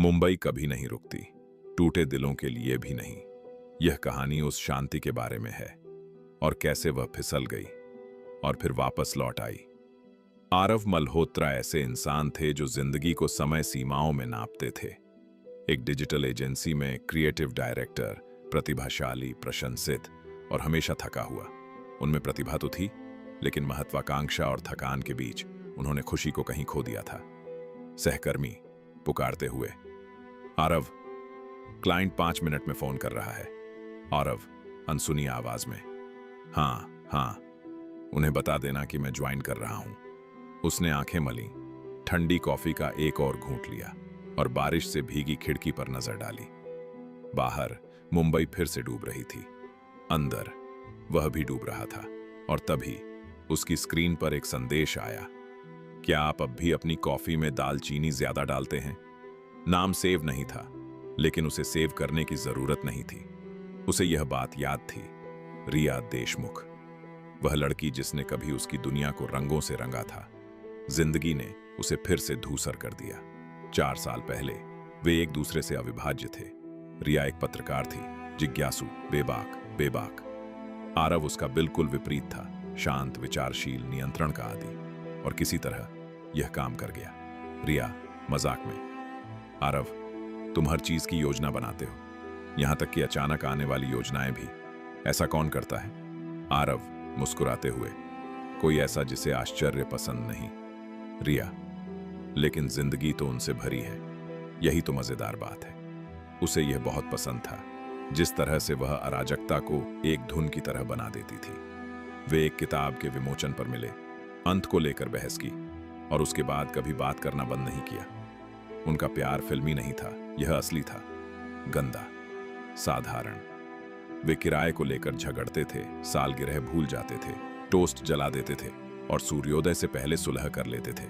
मुंबई कभी नहीं रुकती, टूटे दिलों के लिए भी नहीं। यह कहानी उस शांति के बारे में है और कैसे वह फिसल गई और फिर वापस लौट आई। आरव मल्होत्रा ऐसे इंसान थे जो जिंदगी को समय सीमाओं में नापते थे। एक डिजिटल एजेंसी में क्रिएटिव डायरेक्टर, प्रतिभाशाली, प्रशंसित और हमेशा थका हुआ। उनमें प्रतिभा तो थी, लेकिन महत्वाकांक्षा और थकान के बीच उन्होंने खुशी को कहीं खो दिया था। सहकर्मी पुकारते हुए, आरव, क्लाइंट 5 मिनट में फोन कर रहा है। आरव अनसुनी आवाज में, हाँ हाँ, उन्हें बता देना कि मैं ज्वाइन कर रहा हूं। उसने आंखें मली, ठंडी कॉफी का एक और घूंट लिया और बारिश से भीगी खिड़की पर नजर डाली। बाहर मुंबई फिर से डूब रही थी, अंदर वह भी डूब रहा था। और तभी उसकी स्क्रीन पर एक संदेश आया, क्या आप अब भी अपनी कॉफी में दालचीनी ज्यादा डालते हैं? नाम सेव नहीं था, लेकिन उसे सेव करने की जरूरत नहीं थी। उसे यह बात याद थी, रिया देशमुख, वह लड़की जिसने कभी उसकी दुनिया को रंगों से रंगा था। जिंदगी ने उसे फिर से धूसर कर दिया। 4 साल पहले वे एक दूसरे से अविभाज्य थे। रिया एक पत्रकार थी, जिज्ञासु, बेबाक। आरव उसका बिल्कुल विपरीत था, शांत, विचारशील, नियंत्रण का आदी। और किसी तरह यह काम कर गया। रिया मजाक में, आरव, तुम हर चीज की योजना बनाते हो, यहां तक कि अचानक आने वाली योजनाएं भी। ऐसा कौन करता है? आरव मुस्कुराते हुए, कोई ऐसा जिसे आश्चर्य पसंद नहीं। रिया, लेकिन जिंदगी तो उनसे भरी है, यही तो मजेदार बात है। उसे यह बहुत पसंद था, जिस तरह से वह अराजकता को एक धुन की तरह बना देती थी। वे एक किताब के विमोचन पर मिले, अंत को लेकर बहस की और उसके बाद कभी बात करना बंद नहीं किया। उनका प्यार फिल्मी नहीं था, यह असली था, गंदा, साधारण। वे किराए को लेकर झगड़ते थे, सालगिरह भूल जाते थे, टोस्ट जला देते थे और सूर्योदय से पहले सुलह कर लेते थे।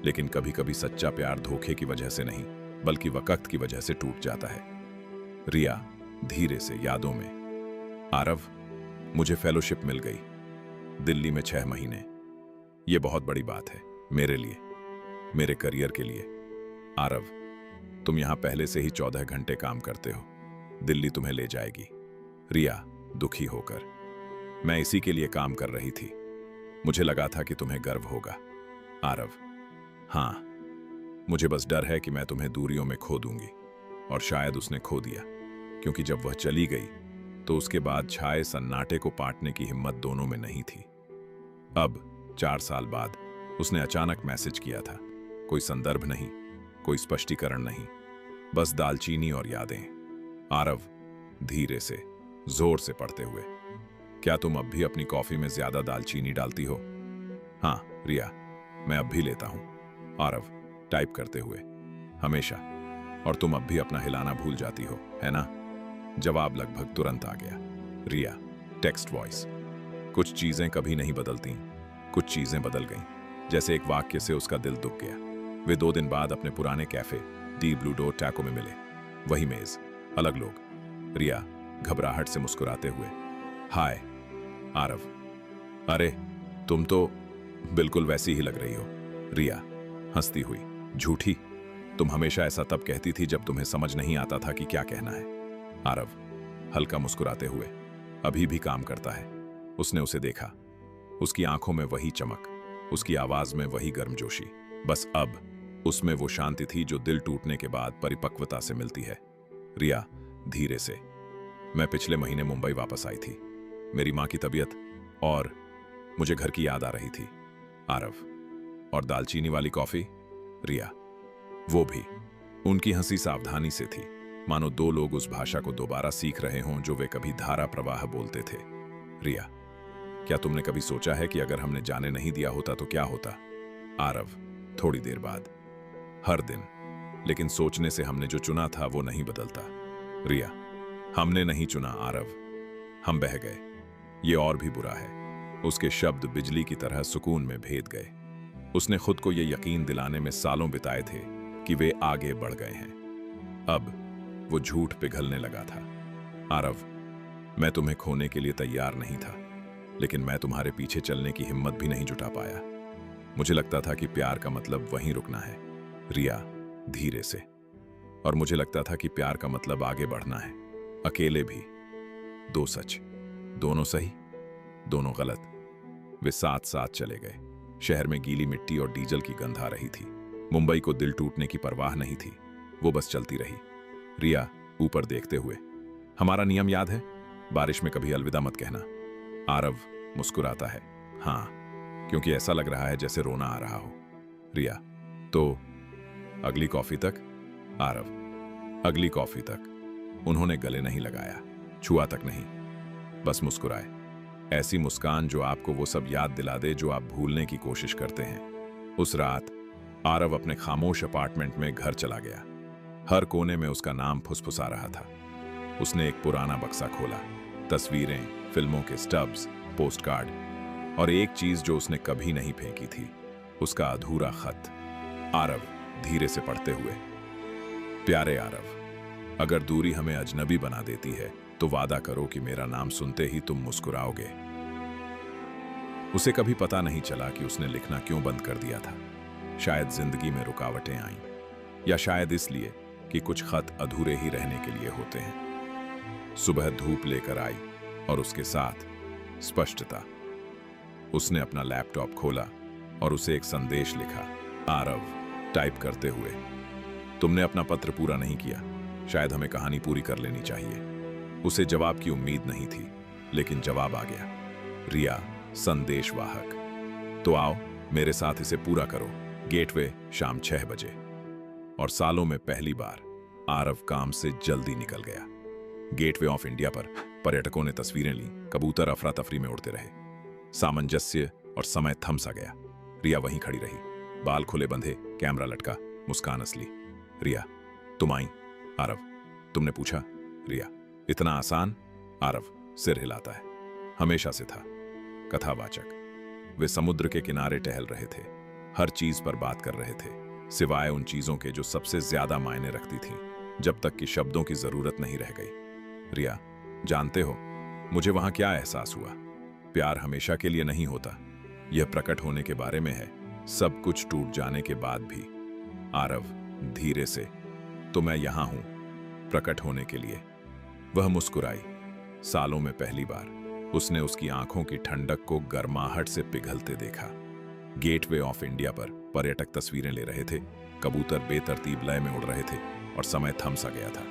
लेकिन कभी कभी सच्चा प्यार धोखे की वजह से नहीं, बल्कि वक्त की वजह से टूट जाता है। रिया धीरे से, यादों में, आरव, मुझे फेलोशिप मिल गई दिल्ली में 6 महीने। यह बहुत बड़ी बात है मेरे लिए, मेरे करियर के लिए। आरव, तुम यहां पहले से ही 14 घंटे काम करते हो, दिल्ली तुम्हें ले जाएगी। रिया दुखी होकर, मैं इसी के लिए काम कर रही थी, मुझे लगा था कि तुम्हें गर्व होगा। आरव, हाँ, मुझे बस डर है कि मैं तुम्हें दूरियों में खो दूंगी। और शायद उसने खो दिया, क्योंकि जब वह चली गई तो उसके बाद छाए सन्नाटे को पाटने की हिम्मत दोनों में नहीं थी। अब 4 साल बाद उसने अचानक मैसेज किया था, कोई संदर्भ नहीं, कोई स्पष्टीकरण नहीं, बस दालचीनी और यादें। आरव धीरे से, जोर से पढ़ते हुए, क्या तुम अब भी अपनी कॉफी में ज्यादा दालचीनी डालती हो? हाँ रिया, मैं अब भी लेता हूं। आरव टाइप करते हुए, हमेशा। और तुम अब भी अपना हिलाना भूल जाती हो, है ना? जवाब लगभग तुरंत आ गया। रिया टेक्स्ट वॉइस, कुछ चीजें कभी नहीं बदलती, कुछ चीजें बदल गईं। जैसे एक वाक्य से उसका दिल दुख गया। वे 2 दिन बाद अपने पुराने cafe D blue door taco में मिले। वही मेज, अलग लोग। रिया घबराहट से मुस्कुराते हुए, हाय आरव, अरे तुम तो बिल्कुल वैसी ही लग रही हो। रिया हंसती हुई, झूठी, तुम हमेशा ऐसा तब कहती थी जब तुम्हें समझ नहीं आता था कि क्या कहना है। आरव हल्का मुस्कुराते हुए, अभी भी काम करता है। उसने उसे देखा, उसकी आंखों में वही चमक, उसकी आवाज में वही गर्मजोशी, बस अब उसमें वो शांति थी जो दिल टूटने के बाद परिपक्वता से मिलती है। रिया धीरे से, मैं पिछले महीने मुंबई वापस आई थी, मेरी मां की तबीयत और मुझे घर की याद आ रही थी। आरव, और दालचीनी वाली कॉफी? रिया, वो भी। उनकी हंसी सावधानी से थी, मानो 2 लोग उस भाषा को दोबारा सीख रहे हों जो वे कभी धारा प्रवाह बोलते थे। रिया, क्या तुमने कभी सोचा है कि अगर हमने जाने नहीं दिया होता तो क्या होता? आरव थोड़ी देर बाद, हर दिन, लेकिन सोचने से हमने जो चुना था वो नहीं बदलता। रिया, हमने नहीं चुना आरव, हम बह गए। ये और भी बुरा है। उसके शब्द बिजली की तरह सुकून में भेद गए। उसने खुद को ये यकीन दिलाने में सालों बिताए थे कि वे आगे बढ़ गए हैं। अब वो झूठ पिघलने लगा था। आरव, मैं तुम्हें खोने के लिए तैयार नहीं था, लेकिन मैं तुम्हारे पीछे चलने की हिम्मत भी नहीं जुटा पाया। मुझे लगता था कि प्यार का मतलब वहीं रुकना है। रिया धीरे से, और मुझे लगता था कि प्यार का मतलब आगे बढ़ना है, अकेले भी। दो सच, दोनों सही, दोनों गलत। वे साथ साथ चले गए। शहर में गीली मिट्टी और डीजल की गंध आ रही थी। मुंबई को दिल टूटने की परवाह नहीं थी, वो बस चलती रही। रिया ऊपर देखते हुए, हमारा नियम याद है, बारिश में कभी अलविदा मत कहना। आरव मुस्कुराता है, हाँ, क्योंकि ऐसा लग रहा है जैसे रोना आ रहा हो। रिया, तो अगली कॉफी तक। आरव, अगली कॉफी तक। उन्होंने गले नहीं लगाया, छुआ तक नहीं, बस मुस्कुराए। ऐसी मुस्कान जो आपको वो सब याद दिला दे जो आप भूलने की कोशिश करते हैं। उस रात आरव अपने खामोश अपार्टमेंट में घर चला गया। हर कोने में उसका नाम फुसफुसा रहा था। उसने एक पुराना बक्सा खोला, तस्वीरें, फिल्मों के स्टब्स, पोस्टकार्ड, और एक चीज जो उसने कभी नहीं फेंकी थी, उसका अधूरा खत। आरव धीरे से पढ़ते हुए, प्यारे आरव, अगर दूरी हमें अजनबी बना देती है तो वादा करो कि मेरा नाम सुनते ही तुम मुस्कुराओगे। उसे कभी पता नहीं चला कि उसने लिखना क्यों बंद कर दिया था। शायद जिंदगी में रुकावटें आईं, या शायद इसलिए कि कुछ खत अधूरे ही रहने के लिए होते हैं। सुबह धूप लेकर आई और उसके साथ स्पष्टता। उसने अपना लैपटॉप खोला और उसे एक संदेश लिखा। आरव टाइप करते हुए, तुमने अपना पत्र पूरा नहीं किया, शायद हमें कहानी पूरी कर लेनी चाहिए। उसे जवाब की उम्मीद नहीं थी, लेकिन जवाब आ गया। रिया, संदेशवाहक, तो आओ मेरे साथ इसे पूरा करो। गेटवे, शाम 6 बजे। और सालों में पहली बार आरव काम से जल्दी निकल गया। गेटवे ऑफ इंडिया पर पर्यटकों ने तस्वीरें ली, कबूतर अफरा तफरी में उड़ते रहे। सामंजस्य और समय थम सा गया। रिया वहीं खड़ी रही, बाल खुले बंधे, कैमरा लटका, मुस्कान असली। रिया, तुम आई? आरव, तुमने पूछा? रिया, इतना आसान? आरव सिर हिलाता है, हमेशा से था। कथावाचक। वे समुद्र के किनारे टहल रहे थे, हर चीज पर बात कर रहे थे, सिवाय उन चीजों के जो सबसे ज्यादा मायने रखती थीं, जब तक कि शब्दों की जरूरत नहीं रह गई। रिया, जानते हो मुझे वहां क्या एहसास हुआ? प्यार हमेशा के लिए नहीं होता, यह प्रकट होने के बारे में है, सब कुछ टूट जाने के बाद भी। आरव धीरे से, तो मैं यहां हूं प्रकट होने के लिए। वह मुस्कुराई। सालों में पहली बार उसने उसकी आंखों की ठंडक को गर्माहट से पिघलते देखा। गेटवे ऑफ इंडिया पर पर्यटक तस्वीरें ले रहे थे, कबूतर बेतरतीब लय में उड़ रहे थे और समय थम सा गया था।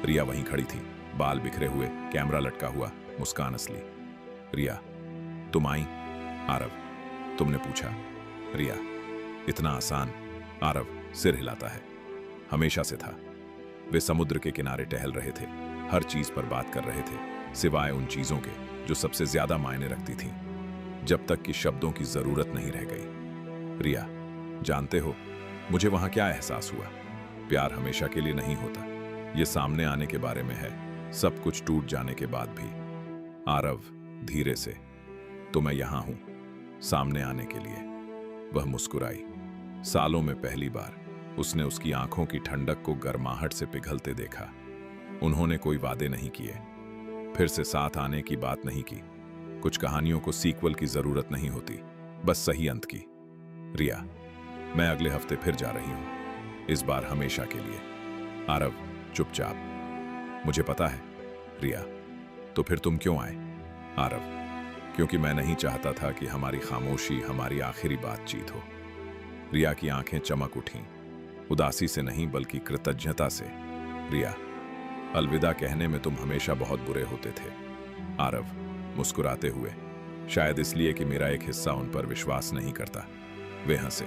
रिया वहीं खड़ी थी, बाल बिखरे हुए, कैमरा लटका हुआ, मुस्कान असली। रिया, तुम आई? आरव, तुमने पूछा? रिया, इतना आसान? आरव सिर हिलाता है, हमेशा से था। वे समुद्र के किनारे टहल रहे थे, हर चीज पर बात कर रहे थे, सिवाय उन चीजों के जो सबसे ज्यादा मायने रखती थीं, जब तक कि शब्दों की जरूरत नहीं रह गई। रिया, जानते हो मुझे वहां क्या एहसास हुआ? प्यार हमेशा के लिए नहीं होता, ये सामने आने के बारे में है, सब कुछ टूट जाने के बाद भी। आरव धीरे से, तो मैं यहां हूं सामने आने के लिए। वह मुस्कुराई। सालों में पहली बार उसने उसकी आंखों की ठंडक को गर्माहट से पिघलते देखा। उन्होंने कोई वादे नहीं किए, फिर से साथ आने की बात नहीं की। कुछ कहानियों को सीक्वल की जरूरत नहीं होती, बस सही अंत की। रिया, मैं अगले हफ्ते फिर जा रही हूं, इस बार हमेशा के लिए। आरव चुपचाप, मुझे पता है। रिया, तो फिर तुम क्यों आए? आरव, क्योंकि मैं नहीं चाहता था कि हमारी खामोशी हमारी आखिरी बातचीत हो। रिया की आंखें चमक उठीं, उदासी से नहीं बल्कि कृतज्ञता से। रिया, अलविदा कहने में तुम हमेशा बहुत बुरे होते थे। आरव मुस्कुराते हुए, शायद इसलिए कि मेरा एक हिस्सा उन पर विश्वास नहीं करता। वे हंसे।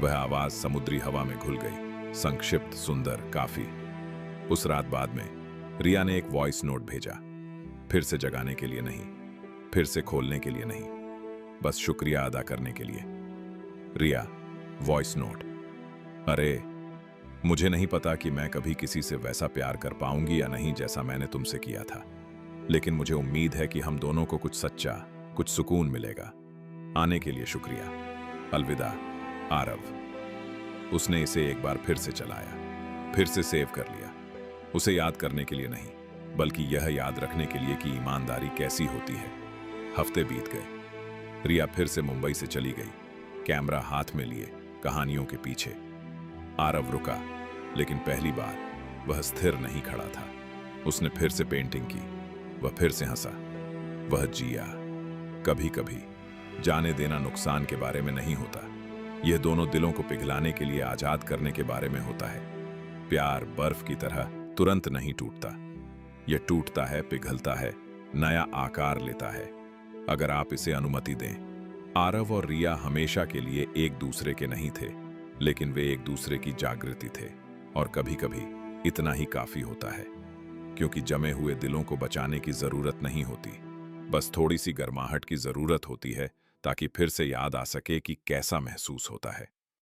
वह आवाज समुद्री हवा में घुल गई, संक्षिप्त, सुंदर, काफी। उस रात बाद में रिया ने एक वॉइस नोट भेजा, फिर से जगाने के लिए नहीं, फिर से खोलने के लिए नहीं, बस शुक्रिया अदा करने के लिए। रिया, वॉइस नोट, अरे मुझे नहीं पता कि मैं कभी किसी से वैसा प्यार कर पाऊंगी या नहीं जैसा मैंने तुमसे किया था, लेकिन मुझे उम्मीद है कि हम दोनों को कुछ सच्चा, कुछ सुकून मिलेगा। आने के लिए शुक्रिया। अलविदा आरव। उसने इसे एक बार फिर से चलाया, फिर से सेव कर लिया। उसे याद करने के लिए नहीं, बल्कि यह याद रखने के लिए कि ईमानदारी कैसी होती है। हफ्ते बीत गए। रिया फिर से मुंबई से चली गई, कैमरा हाथ में लिए, कहानियों के पीछे। आरव रुका, लेकिन पहली बार वह स्थिर नहीं खड़ा था। उसने फिर से पेंटिंग की। वह फिर से हंसा। वह जिया। कभी कभी जाने देना नुकसान के बारे में नहीं होता, यह दोनों दिलों को पिघलाने के लिए आजाद करने के बारे में होता है। प्यार बर्फ की तरह तुरंत नहीं टूटता। यह टूटता है, पिघलता है, नया आकार लेता है, अगर आप इसे अनुमति दें। आरव और रिया हमेशा के लिए एक दूसरे के नहीं थे, लेकिन वे एक दूसरे की जागृति थे। और कभी कभी इतना ही काफी होता है, क्योंकि जमे हुए दिलों को बचाने की जरूरत नहीं होती, बस थोड़ी सी गर्माहट की जरूरत होती है, ताकि फिर से याद आ सके कि कैसा महसूस होता है।